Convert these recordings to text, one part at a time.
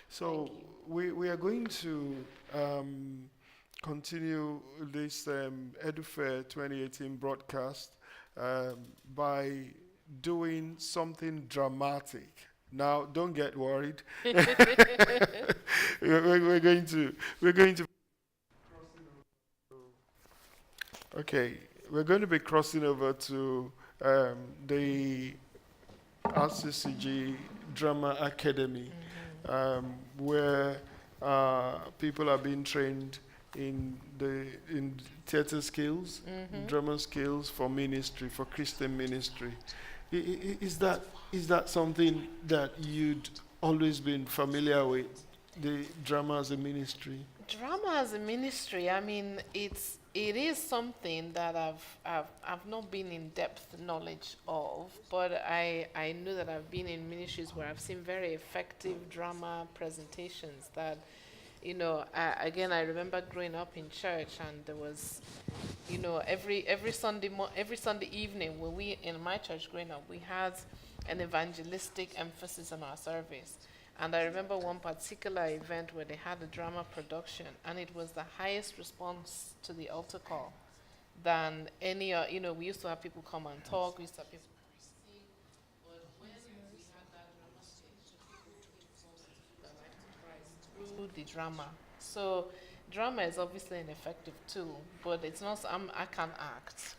So we are going to continue this EduFair 2018 broadcast um, by doing something dramatic. Now, don't get worried. We're going to okay. We're going to be crossing over to the RCCG Drama Academy, where people are being trained in theater skills, drama skills for ministry, for Christian ministry. Is that something that you'd always been familiar with, the drama as a ministry? Drama as a ministry, I mean, it is something that I've not been in depth knowledge of, but I know that I've been in ministries where I've seen very effective drama presentations that, again, I remember growing up in church, and there was, every Sunday evening when we in my church growing up, we had an evangelistic emphasis on our service. And I remember one particular event where they had a drama production, and it was the highest response to the altar call than any, we used to have people come and talk, we used to have people sing, but when we had that drama stage, so people came forward to give their life to Christ through the drama. So drama is obviously an effective tool, but it's not, I can't act.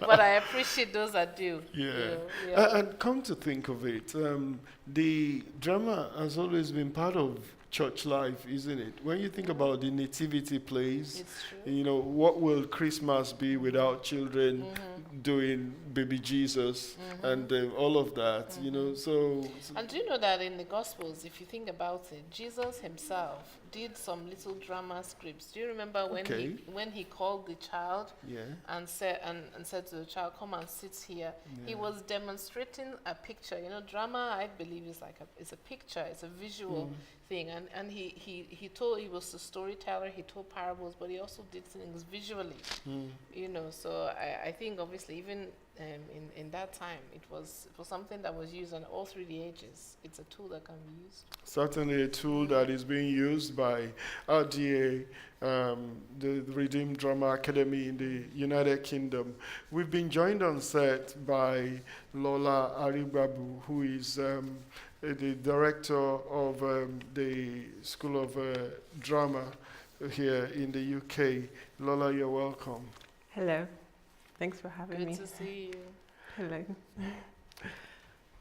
But I appreciate those that do. Yeah. Yeah. And come to think of it, the drama has always been part of church life, isn't it? When you think about the nativity plays, It's true. what will Christmas be without children doing baby Jesus and all of that, so And do you know that in the Gospels, if you think about it, Jesus himself did some little drama scripts. Do you remember when Okay. he called the child yeah. and said to the child, "Come and sit here"? He was demonstrating a picture. Drama, I believe, is a picture. It's a visual thing. And he was a storyteller. He told parables, but he also did things visually. So I think obviously even in that time it was something that was used on all through the ages. It's a tool that can be used. Certainly a tool that is being used by RDA, the Redeemed Drama Academy in the United Kingdom. We've been joined on set by Lola Aribabu, who is the director of the School of Drama here in the UK. Lola, you're welcome. Hello. Thanks for having me. Good to see you. Hello.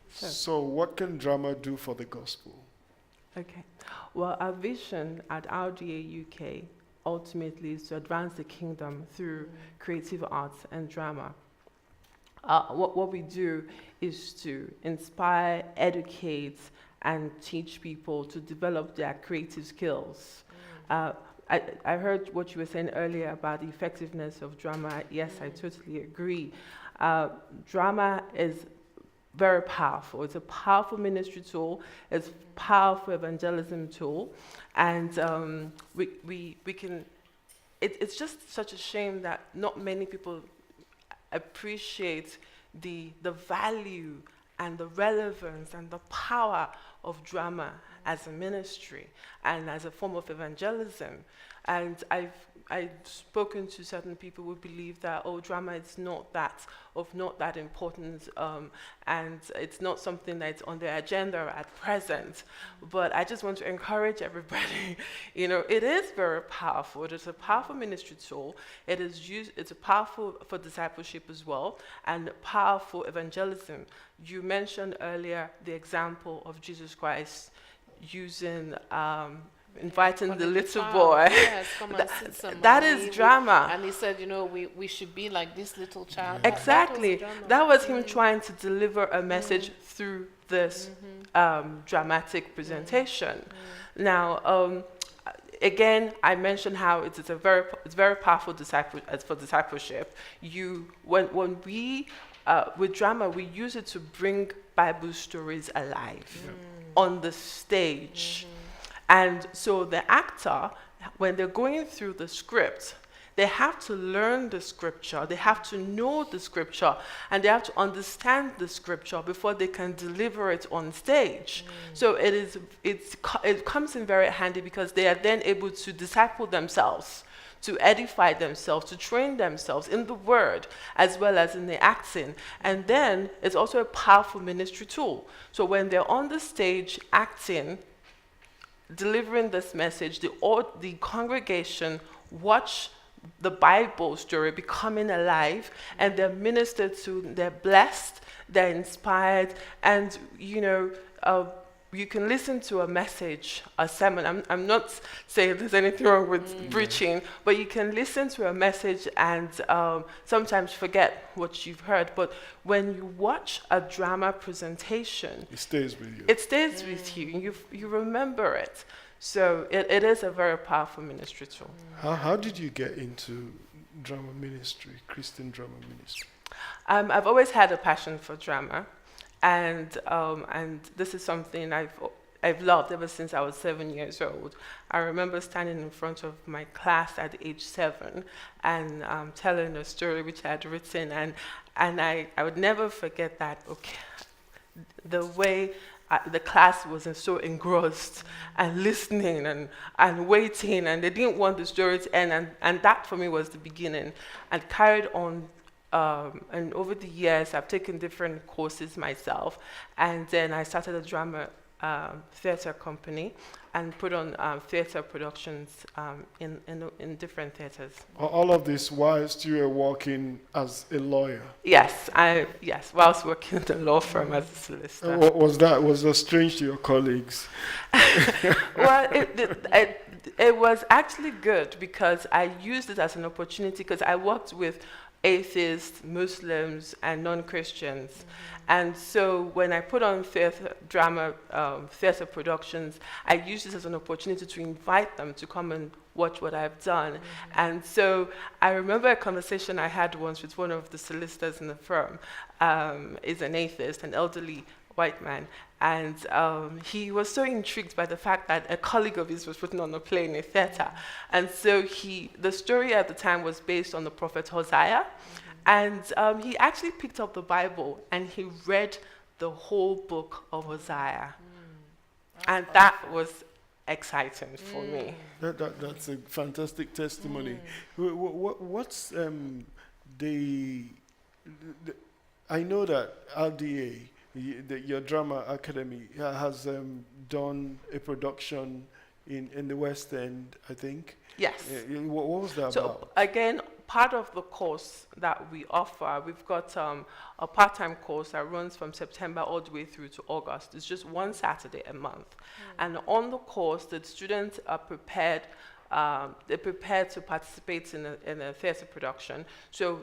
So what can drama do for the gospel? Okay. Well, our vision at RDA UK ultimately is to advance the kingdom through creative arts and drama. What we do is to inspire, educate, and teach people to develop their creative skills. I heard what you were saying earlier about the effectiveness of drama. Yes, I totally agree. Drama is very powerful. It's a powerful ministry tool. It's a powerful evangelism tool. And we can, it's just such a shame that not many people appreciate the value and the relevance and the power of drama as a ministry and as a form of evangelism. And I've spoken to certain people who believe that, drama is not that important, and it's not something that's on their agenda at present. But I just want to encourage everybody, it is very powerful. It is a powerful ministry tool. It's a powerful for discipleship as well, and powerful evangelism. You mentioned earlier the example of Jesus Christ using inviting the little boy. Yes, come and sit somewhere. That is drama. And he said, we should be like this little child. Exactly. That was him trying to deliver a message through this dramatic presentation. Now, again, I mentioned how it's very powerful for discipleship. When we with drama, we use it to bring Bible stories alive on the stage. And so the actor, when they're going through the script, they have to learn the scripture, they have to know the scripture, and they have to understand the scripture before they can deliver it on stage. So it comes in very handy because they are then able to disciple themselves, to edify themselves, to train themselves in the word as well as in the acting. And then it's also a powerful ministry tool. So when they're on the stage acting, delivering this message, the congregation watch the Bible story becoming alive, and they're ministered to, they're blessed, they're inspired, and you can listen to a message, a sermon. I'm not saying there's anything wrong with preaching, but you can listen to a message and sometimes forget what you've heard. But when you watch a drama presentation, It stays with you. it stays with you. You remember it. So it is a very powerful ministry tool. How did you get into drama ministry, Christian drama ministry? I've always had a passion for drama, and this is something I've loved ever since I was 7 years old. I remember standing in front of my class at age 7 and telling a story which I had written, and I would never forget that. Okay, the way the class was so engrossed and listening and waiting, and they didn't want the story to end, and that for me was the beginning. I carried on, and over the years I've taken different courses myself, and then I started a drama theater company and put on theater productions in different theaters. All of this whilst you were working as a lawyer. Yes, whilst working in the law firm as a solicitor. Was that strange to your colleagues? Well, it was actually good because I used it as an opportunity, because I worked with atheists, Muslims, and non-Christians. And so when I put on theater productions, I used this as an opportunity to invite them to come and watch what I've done. And so I remember a conversation I had once with one of the solicitors in the firm. Is an atheist, an elderly white man, and he was so intrigued by the fact that a colleague of his was putting on a play in a theater. And so the story at the time was based on the prophet Hosea, and he actually picked up the Bible and he read the whole book of Hosea. And that was exciting for me. That's a fantastic testimony. What's I know that RDA, your drama academy, has done a production in the West End, I think. Yes. What was that So about? again, part of the course that we offer, we've got a part-time course that runs from September all the way through to August. It's just one Saturday a month. And on the course, the students are prepared. They're prepared to participate in a theatre production. So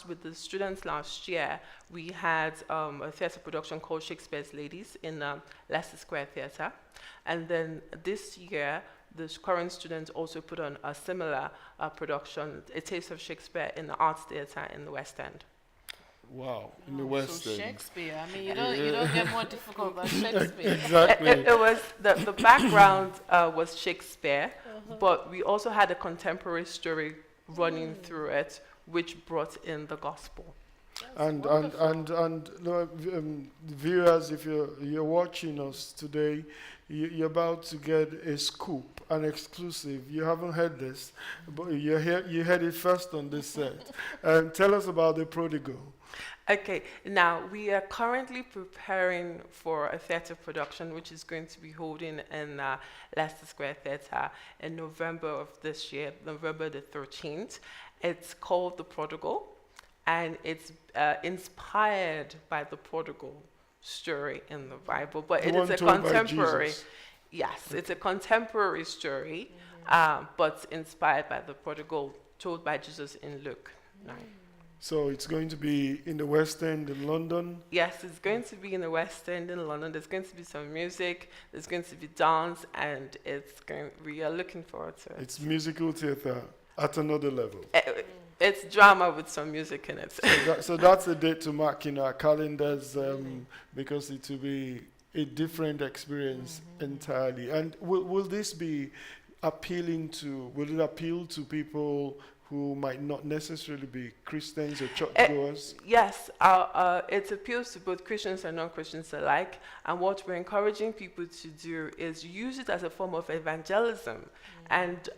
with the students last year, we had a theatre production called Shakespeare's Ladies in Leicester Square Theatre. And then this year, the current students also put on a similar production, A Taste of Shakespeare, in the Arts Theatre in the West End. Wow, in the West So End. Shakespeare, I mean, you don't get more difficult than Shakespeare. Exactly. It was the background was Shakespeare, but we also had a contemporary story running through it, which brought in the gospel. And viewers, if you're watching us today, you're about to get a scoop, an exclusive. You haven't heard this, but you heard it first on this set. Tell us about The Prodigal. Okay, now we are currently preparing for a theatre production which is going to be holding in Leicester Square Theatre in November of this year, November the 13th. It's called The Prodigal, and it's inspired by the prodigal story in the Bible, but it is a contemporary. Yes, it's a contemporary story, but inspired by the prodigal, told by Jesus in Luke 9. So it's going to be in the West End in London? Yes, it's going to be in the West End in London. There's going to be some music, there's going to be dance, and we are looking forward to it. It's musical theatre at another level. It's drama with some music in it. So that's a date to mark in our calendars, because it will be a different experience entirely. And will it appeal to people who might not necessarily be Christians or churchgoers? Yes, it appeals to both Christians and non-Christians alike. And what we're encouraging people to do is use it as a form of evangelism and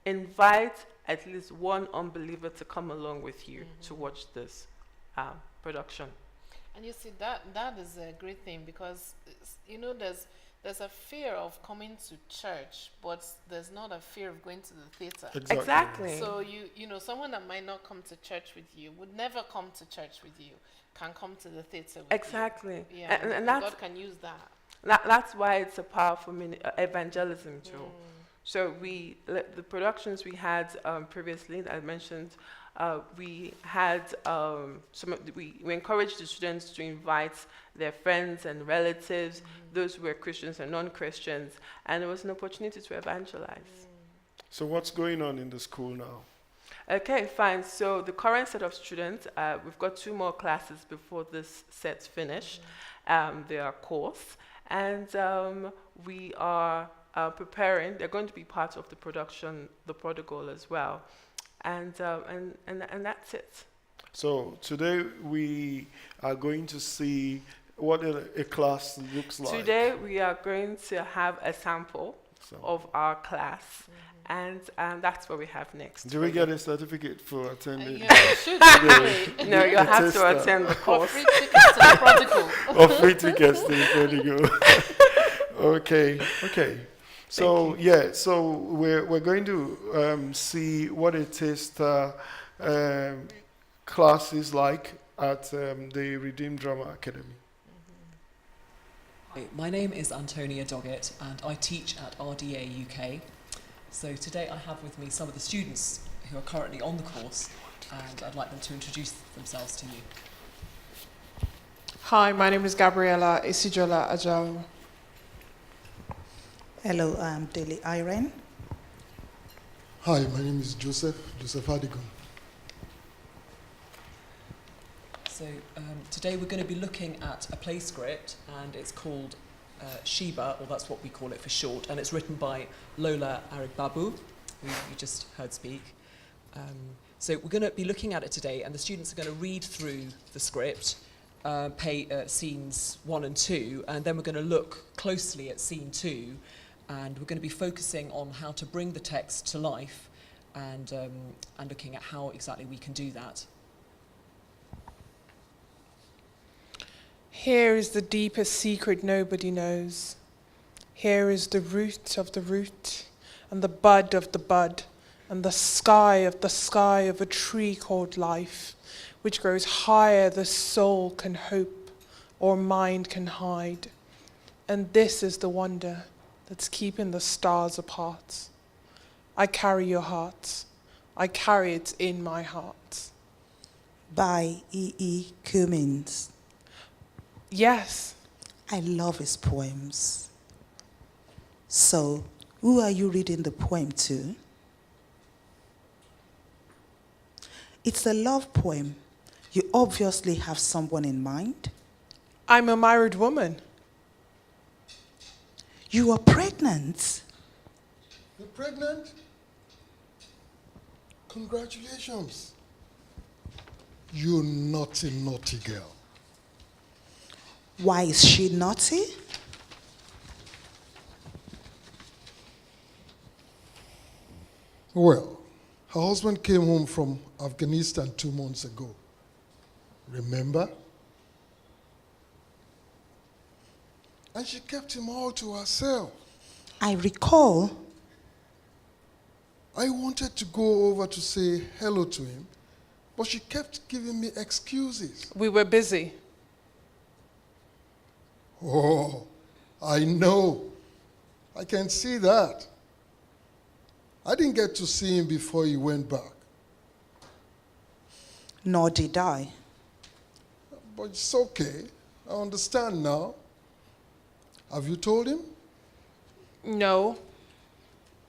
invite at least one unbeliever to come along with you to watch this production. And you see that is a great thing, because there's a fear of coming to church, but there's not a fear of going to the theater. Exactly. So someone that might not come to church with you, would never come to church with you, can come to the theater with Exactly. you. Yeah, And God can use that. That's why it's a powerful evangelism tool. So the productions we had previously that I mentioned, we had we encouraged the students to invite their friends and relatives, those who were Christians and non-Christians, and it was an opportunity to evangelize. So what's going on in the school now? Okay, fine. So the current set of students, we've got 2 more classes before this set's finish. They are course, and we are preparing. They're going to be part of the production, The Prodigal, as well, and that's it. So today we are going to see what a class looks like. Today we are going to have a sample of our class, and that's what we have next. Do we get a certificate for attending? Yeah, you should. Really. No, you'll have to attend the Or course. free tickets to the Prodigal. Or free tickets to the Prodigal. Okay. So so we're going to see what it is class is like at the Redeemed Drama Academy. My name is Antonia Doggett and I teach at RDA UK. So today I have with me some of the students who are currently on the course, and I'd like them to introduce themselves to you. Hi, my name is Gabriela Isijola Ajao. Hello, I'm Deli Irene. Hi, my name is Joseph Adigun. So today we're going to be looking at a play script, and it's called Sheba, or that's what we call it for short, and it's written by Lola Arigbabu, who you just heard speak. So we're going to be looking at it today, and the students are going to read through the script, scenes 1 and 2, and then we're going to look closely at scene 2, and we're going to be focusing on how to bring the text to life, and looking at how exactly we can do that. Here is the deepest secret nobody knows. Here is the root of the root, and the bud of the bud, and the sky of a tree called life, which grows higher the soul can hope or mind can hide. And this is the wonder that's keeping the stars apart. I carry your heart. I carry it in my heart. By E.E. Cummins. Yes. I love his poems. So, who are you reading the poem to? It's a love poem. You obviously have someone in mind. I'm a married woman. You are pregnant. You're pregnant? Congratulations. You naughty, naughty girl. Why is she naughty? Well, her husband came home from Afghanistan 2 months ago. Remember? And she kept him all to herself. I recall. I wanted to go over to say hello to him, but she kept giving me excuses. We were busy. Oh, I know. I can see that. I didn't get to see him before he went back. Nor did I. But it's okay. I understand now. Have you told him? No,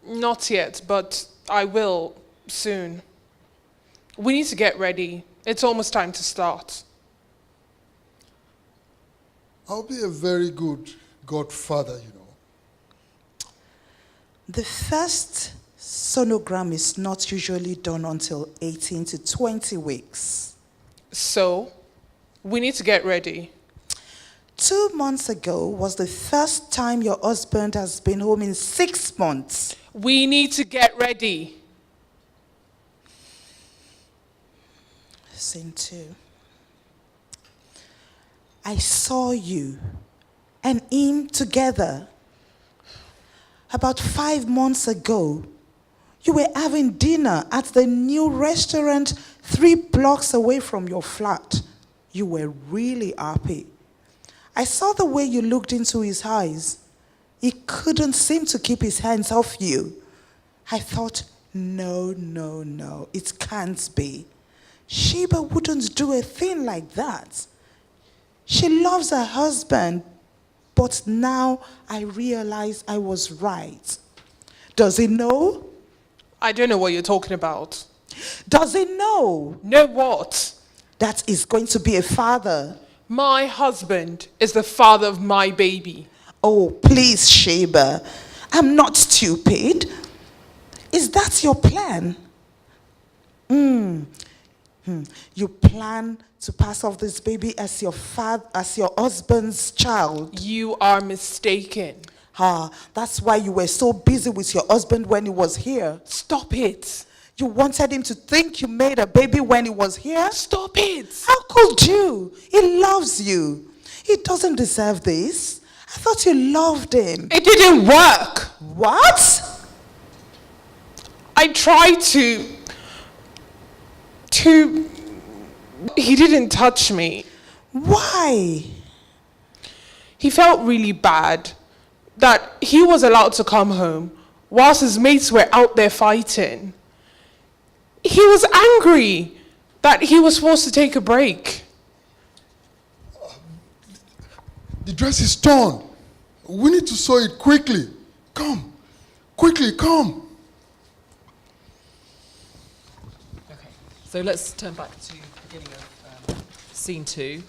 not yet, but I will soon. We need to get ready. It's almost time to start. I'll be a very good godfather, you know. The first Sonogram is not usually done until 18 to 20 weeks. So, we need to get ready. 2 months ago was the first time your husband has been home in 6 months. We need to get ready. Scene 2. I saw you and him together. About 5 months ago, you were having dinner at the new restaurant 3 blocks away from your flat. You were really happy. I saw the way you looked into his eyes. He couldn't seem to keep his hands off you. I thought, no, it can't be. Sheba wouldn't do a thing like that. She loves her husband, but now I realize I was right. Does he know? I don't know what you're talking about. Does he know Know what? that he's going to be a father? My husband is the father of my baby. Oh, please, Sheba. I'm not stupid. Is that your plan? You plan to pass off this baby as your husband's child. You are mistaken. That's why you were so busy with your husband when he was here. Stop it. You wanted him to think you made a baby when he was here? Stop it. How could you? He loves you. He doesn't deserve this. I thought you loved him. It didn't work. What? I tried to. He didn't touch me. Why? He felt really bad that he was allowed to come home whilst his mates were out there fighting. He was angry that he was forced to take a break. The dress is torn. We need to sew it quickly. Come. Quickly, come. Okay, so let's turn back to the beginning of scene 2.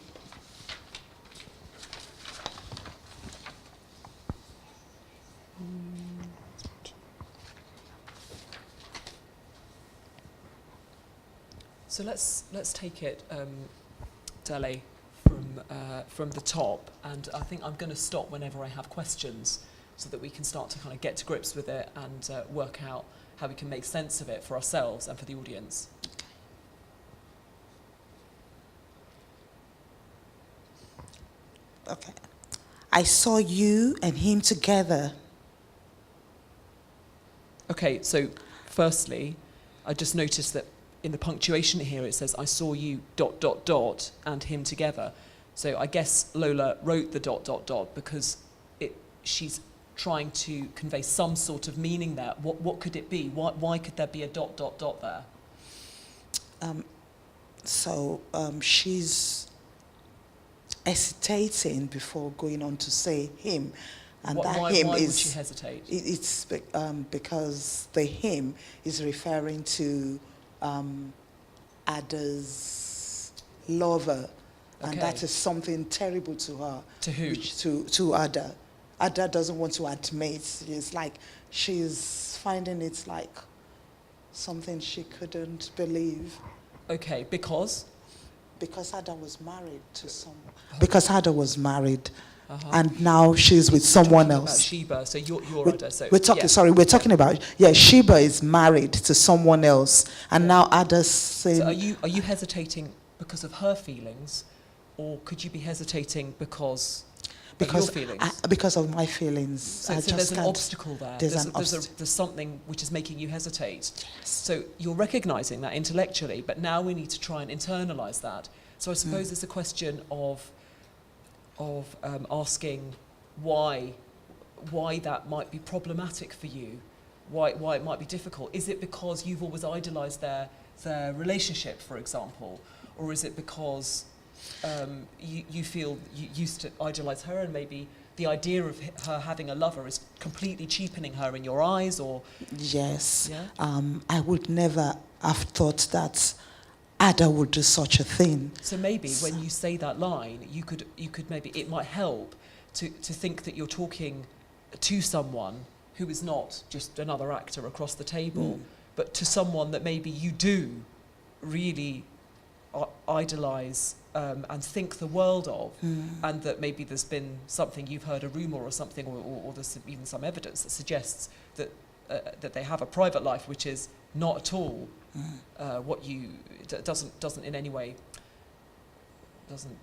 So let's take it, Dele, from the top, and I think I'm going to stop whenever I have questions, so that we can start to kind of get to grips with it and work out how we can make sense of it for ourselves and for the audience. Okay. I saw you and him together. Okay, so firstly, I just noticed that in the punctuation here it says, I saw you ... and him together. So I guess Lola wrote the ... because she's trying to convey some sort of meaning there. What could it be? Why could there be a ... there? She's hesitating before going on to say him. And Why would she hesitate? It's because the him is referring to Ada's lover, and that is something terrible to her. To who? To Ada. Ada doesn't want to admit. It's like she's finding it like something she couldn't believe. Okay, because? Because Ada was married to someone. Because Ada was married. And now she's with someone else. About Sheba, so you're Ada. So we're talking about Sheba is married to someone else, and now Ada's saying. So are you hesitating because of her feelings, or could you be hesitating because of your feelings? Because of my feelings. So there's an obstacle there. There's something which is making you hesitate. Yes. So you're recognizing that intellectually, but now we need to try and internalize that. So I suppose it's a question of asking why that might be problematic for you, why it might be difficult. Is it because you've always idolized their relationship, for example, or is it because you feel you used to idolize her and maybe the idea of her having a lover is completely cheapening her in your eyes, or? Yes. Yeah? I would never have thought that Ada would do such a thing. So maybe when you say that line, you could maybe, it might help to think that you're talking to someone who is not just another actor across the table, but to someone that maybe you do really idolise and think the world of, and that maybe there's been something, you've heard a rumour or something, or there's even some evidence that suggests that that they have a private life which is not at all what you doesn't in any way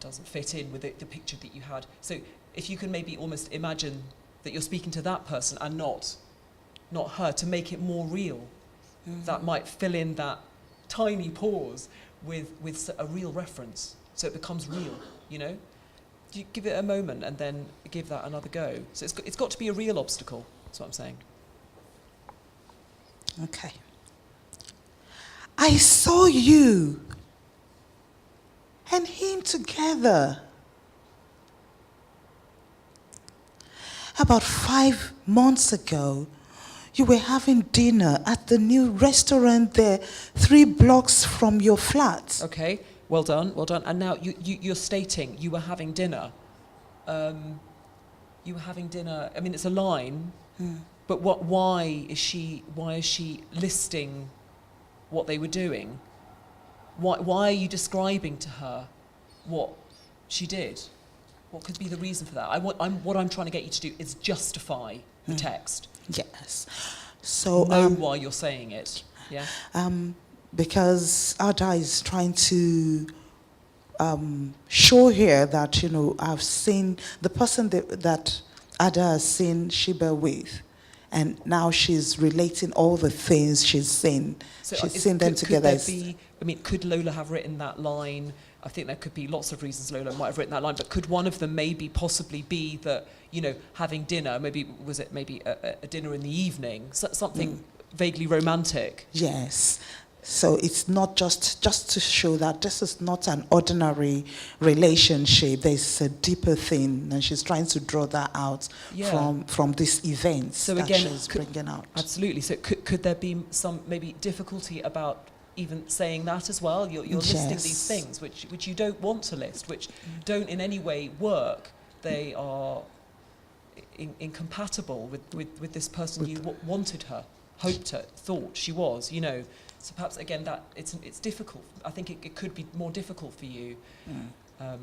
doesn't fit in with the picture that you had. So if you can maybe almost imagine that you're speaking to that person and not her, to make it more real, that might fill in that tiny pause with a real reference, so it becomes real. You know, you give it a moment and then give that another go. So it's got to be a real obstacle. That's what I'm saying. Okay. I saw you and him together about 5 months ago. You were having dinner at the new restaurant there, 3 blocks from your flat. Okay, well done. And now you're stating you were having dinner. You were having dinner. I mean, it's a line, but why is she listing what they were doing? Why are you describing to her what she did? What could be the reason for that? What I'm trying to get you to do is justify the text. Yes. So know why you're saying it. Yeah. Because Ada is trying to show here that, you know, I've seen the person that Ada has seen Sheba with, and now she's relating all the things she's seen. So she's seen them together. Could Lola have written that line? I think there could be lots of reasons Lola might have written that line, but could one of them maybe possibly be that, you know, having dinner, was it a dinner in the evening, something vaguely romantic? Yes. So it's not just to show that this is not an ordinary relationship. There's a deeper thing, and she's trying to draw that out from this event that she's bringing out. Absolutely. So could there be some maybe difficulty about even saying that as well? You're listing these things which you don't want to list, which don't in any way work. They are incompatible with this person you wanted her, hoped her, thought she was, you know. So perhaps again that it's difficult. I think it could be more difficult for you. Do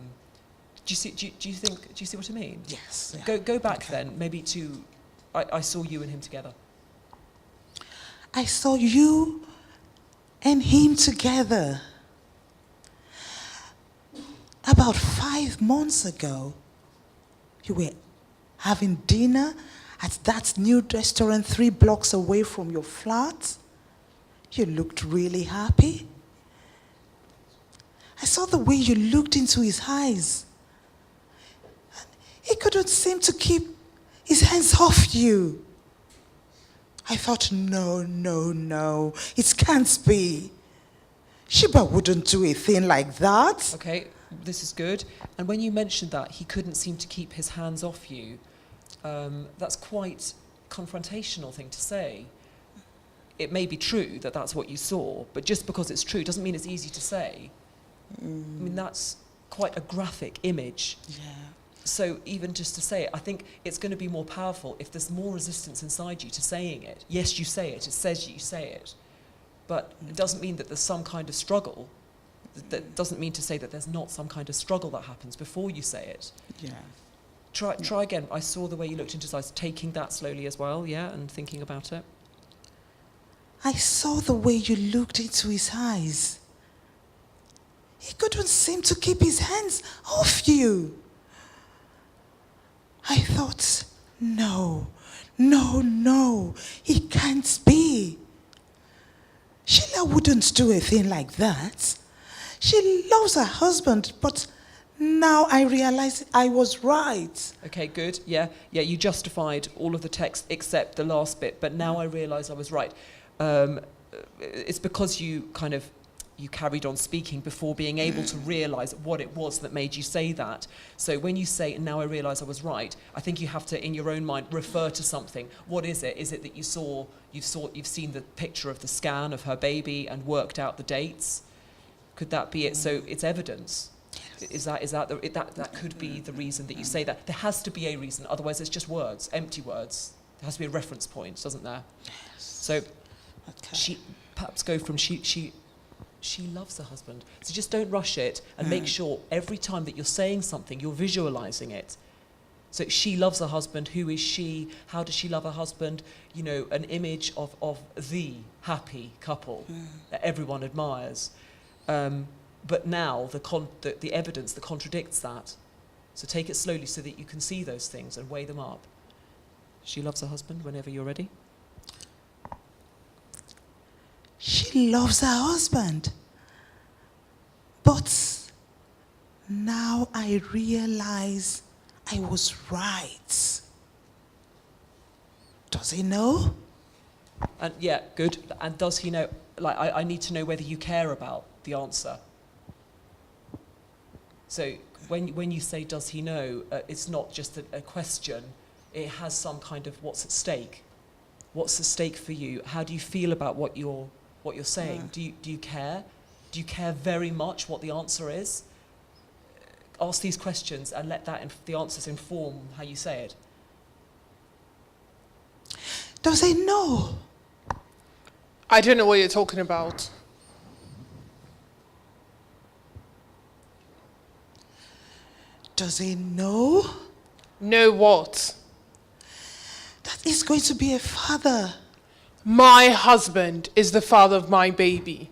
you see what I mean? Yes. Yeah. Go back then maybe to I saw you and him together. I saw you and him together about 5 months ago. You were having dinner at that new restaurant 3 blocks away from your flat. You looked really happy. I saw the way you looked into his eyes. He couldn't seem to keep his hands off you. I thought, no, it can't be. Sheba wouldn't do a thing like that. Okay, this is good. And when you mentioned that he couldn't seem to keep his hands off you, that's quite a confrontational thing to say. It may be true that that's what you saw, but just because it's true doesn't mean it's easy to say. I mean, that's quite a graphic image. Yeah. So even just to say it, I think it's going to be more powerful if there's more resistance inside you to saying it. Yes, you say it. It says you say it. But it doesn't mean that there's some kind of struggle. That doesn't mean to say that there's not some kind of struggle that happens before you say it. Yeah. Try again. I saw the way you looked into his eyes, taking that slowly as well, yeah, and thinking about it. I saw the way you looked into his eyes. He couldn't seem to keep his hands off you. I thought, no, it can't be. Sheila wouldn't do a thing like that. She loves her husband, but now I realize I was right. Okay, good. Yeah, you justified all of the text except the last bit, but now I realise I was right. It's because you carried on speaking before being able to realise what it was that made you say that. So when you say, now I realise I was right, I think you have to, in your own mind, refer to something. What is it? Is it that you've seen the picture of the scan of her baby and worked out the dates? Could that be it? So it's evidence. Is that could be the reason that you say that? There has to be a reason, otherwise it's just words, empty words. There has to be a reference point, doesn't there? So Okay. she perhaps go from she loves her husband. So just don't rush it, and make sure every time that you're saying something, you're visualizing it. So she loves her husband. Who is she? How does she love her husband? You know, an image of the happy couple that everyone admires. But now the evidence that contradicts that. So take it slowly so that you can see those things and weigh them up. She loves her husband whenever you're ready. She loves her husband. But now I realize I was right. Does he know? And yeah, good. And does he know? Like, I need to know whether you care about the answer. So when you say does he know, it's not just a question. It has some kind of what's at stake. What's at stake for you? How do you feel about what you're saying? Do you care? Do you care very much what the answer is? Ask these questions and let the answers inform how you say it. Does he know? I don't know what you're talking about. Does he know Know what? that he's going to be a father? My husband is the father of my baby.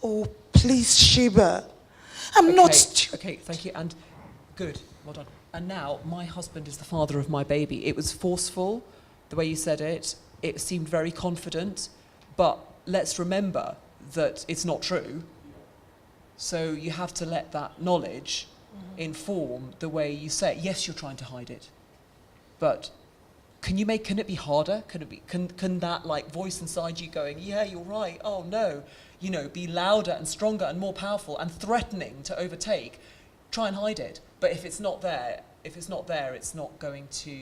Oh, please, Sheba. I'm not stupid. Okay, thank you. And good, well done. And now, my husband is the father of my baby. It was forceful, the way you said it. It seemed very confident. But let's remember that it's not true. So you have to let that knowledge inform the way you say it. Yes, you're trying to hide it. But can it be harder? Can that like voice inside you going, yeah, you're right, oh no, you know, be louder and stronger and more powerful and threatening to overtake? Try and hide it. But if it's not there, it's not going to,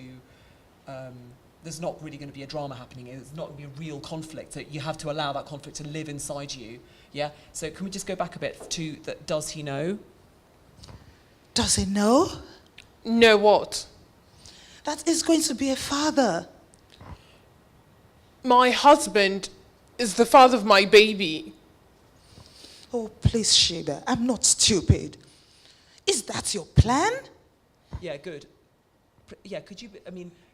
there's not really going to be a drama happening. It's not going to be a real conflict. So you have to allow that conflict to live inside you. Yeah? So can we just go back a bit to that? Does he know? Does he know Know what? that he's going to be a father? My husband is the father of my baby. Oh, please, Sheba, I'm not stupid. Is that your plan? Yeah, good. Yeah, could you,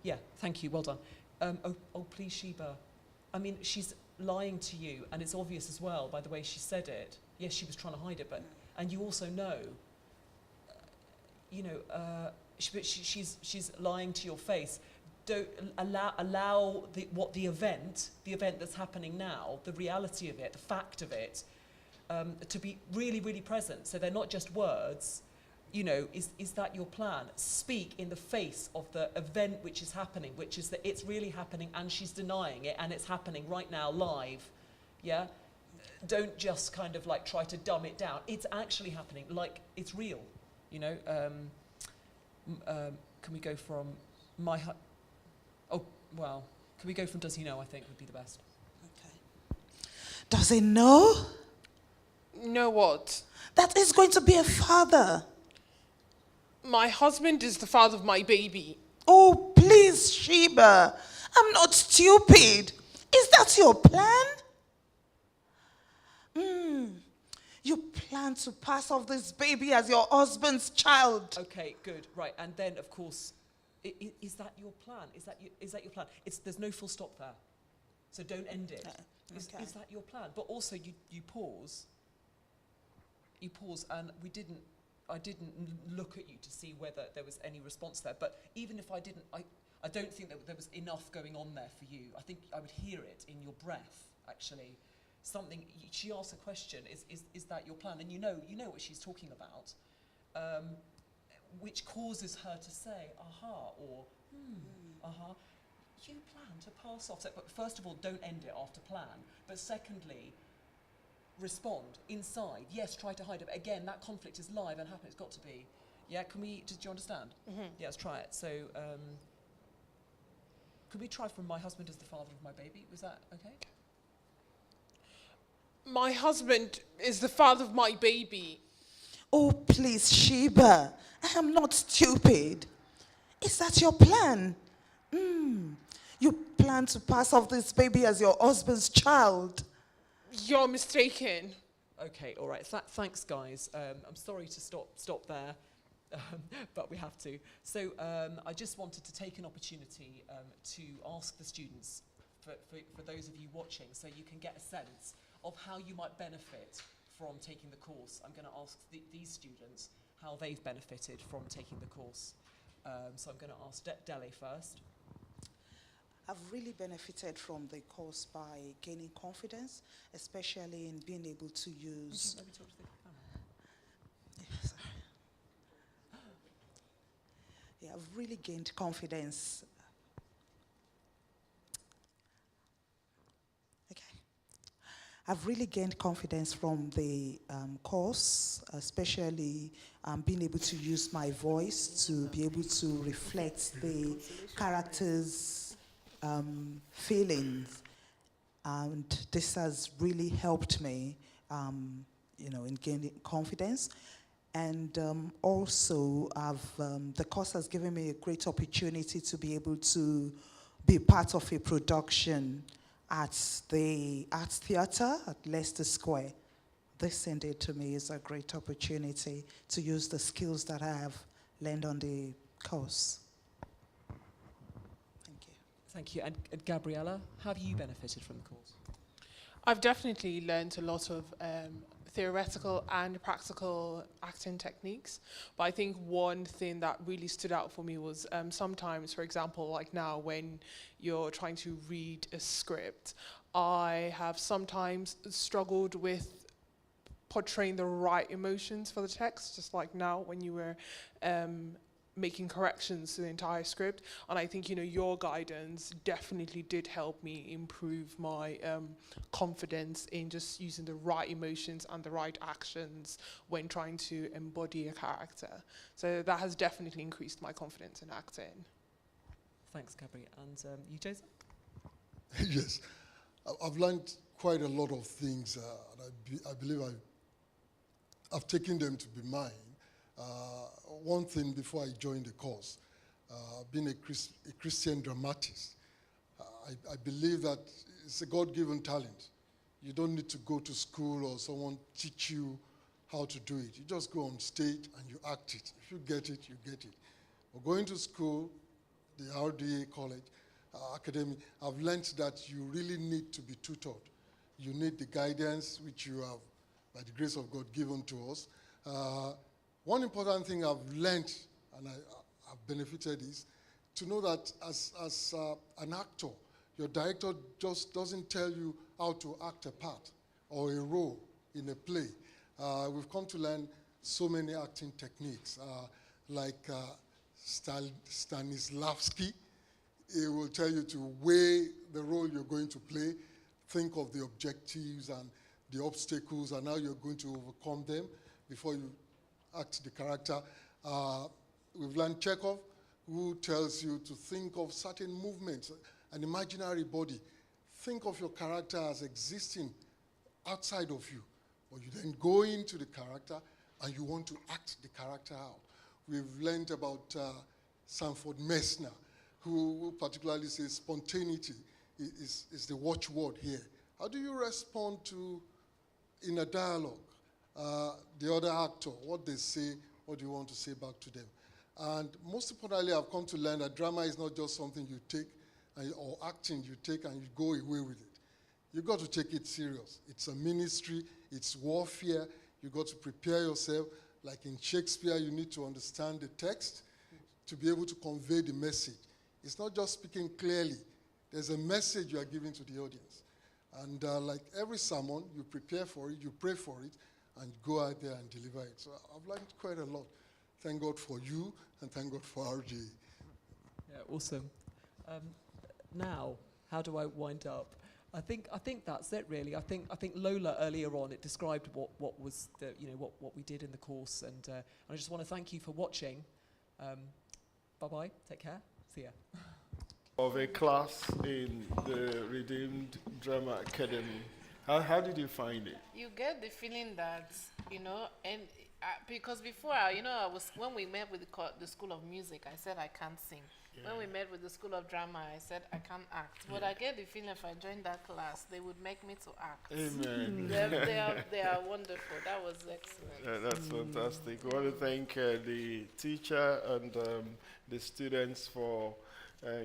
yeah, thank you, well done. Oh, please, Sheba. I mean, she's lying to you, and it's obvious as well by the way she said it. Yes, she was trying to hide it, and you also know, she's lying to your face. Don't allow the event that's happening now, the reality of it, the fact of it, to be really, really present. So they're not just words. You know, is that your plan? Speak in the face of the event which is happening, which is that it's really happening and she's denying it and it's happening right now live. Yeah? Don't just kind of like try to dumb it down. It's actually happening, like it's real. You know, can we go from can we go from does he know, I think would be the best. Okay. Does he know Know what? that he's going to be a father? My husband is the father of my baby. Oh, please, Sheba, I'm not stupid. Is that your plan? You plan to pass off this baby as your husband's child. Okay, good, right. And then, of course, is that your plan? Is that your plan? There's no full stop there, so don't end it. Okay. Is that your plan? But also, you pause. You pause, and I didn't look at you to see whether there was any response there. But even if I didn't, I don't think that there was enough going on there for you. I think I would hear it in your breath, actually. Something, she asked a question, is that your plan? And you know what she's talking about, which causes her to say, aha, or aha. You plan to pass off. But first of all, don't end it after plan. But secondly, respond inside. Yes, try to hide it. But again, that conflict is live and happening. It's got to be. Yeah, do you understand? Mm-hmm. Yeah, let's try it. So, could we try from my husband as the father of my baby? Was that okay? My husband is the father of my baby. Oh, please, Sheba, I am not stupid. Is that your plan? You plan to pass off this baby as your husband's child. You're mistaken. Okay, all right. Thanks, guys. I'm sorry to stop there, but we have to. So I just wanted to take an opportunity to ask the students, for those of you watching, so you can get a sense of how you might benefit from taking the course. I'm going to ask these students how they've benefited from taking the course. So I'm going to ask Dele first. I've really benefited from the course by gaining confidence, especially in being able to use. Maybe talk to the camera. Yes. Yeah, I've really gained confidence. Okay. I've really gained confidence from the course, especially being able to use my voice to be able to reflect the characters' feelings, and this has really helped me, in gaining confidence. And also, the course has given me a great opportunity to be able to be part of a production at the Arts Theatre at Leicester Square. This indeed to me is a great opportunity to use the skills that I have learned on the course. Thank you. Thank you. And Gabriella, how have you benefited from the course? I've definitely learned a lot of theoretical and practical acting techniques. But I think one thing that really stood out for me was sometimes, for example, like now when you're trying to read a script, I have sometimes struggled with portraying the right emotions for the text, just like now when you were making corrections to the entire script. And I think, your guidance definitely did help me improve my confidence in just using the right emotions and the right actions when trying to embody a character. So that has definitely increased my confidence in acting. Thanks, Gabri. And you, Jason? Yes, I've learned quite a lot of things, and I believe I've taken them to be mine. One thing before I joined the course, being a Christian dramatist, I believe that it's a God-given talent. You don't need to go to school or someone teach you how to do it. You just go on stage and you act it. If you get it, you get it. But going to school, the RDA college, academy, I've learned that you really need to be tutored. You need the guidance which you have, by the grace of God, given to us. One important thing I've learned, and I've benefited, is to know that as an actor, your director just doesn't tell you how to act a part or a role in a play. We've come to learn so many acting techniques, like Stanislavski. He will tell you to weigh the role you're going to play, think of the objectives and the obstacles and how you're going to overcome them before you act the character. We've learned Chekhov, who tells you to think of certain movements, an imaginary body. Think of your character as existing outside of you. But you then go into the character and you want to act the character out. We've learned about Sanford Messner, who particularly says spontaneity is the watchword here. How do you respond to, in a dialogue, the other actor, what they say, what do you want to say back to them? And most importantly, I've come to learn that drama is not just something you take, or acting you take and you go away with it. You've got to take it serious. It's a ministry, it's warfare. You've got to prepare yourself. Like in Shakespeare, you need to understand the text to be able to convey the message. It's not just speaking clearly. There's a message you are giving to the audience. And like every sermon, you prepare for it, you pray for it, and go out there and deliver it. So I've learned quite a lot. Thank God for you, and thank God for RJ. Yeah, awesome. Now, how do I wind up? I think that's it really. I think Lola earlier on, it described what was the what we did in the course, and I just want to thank you for watching. Bye bye. Take care. See ya. Of a class in the Redeemed Drama Academy. How did you find it? You get the feeling that, and because before, I was when we met with the School of Music, I said I can't sing. When we met with the School of Drama, I said I can't act. But I get the feeling if I joined that class, they would make me to act. Amen. They are wonderful. That was excellent. That's fantastic. We want to thank the teacher and the students for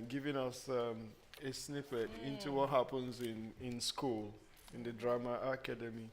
giving us a snippet into what happens in school, in the drama academy.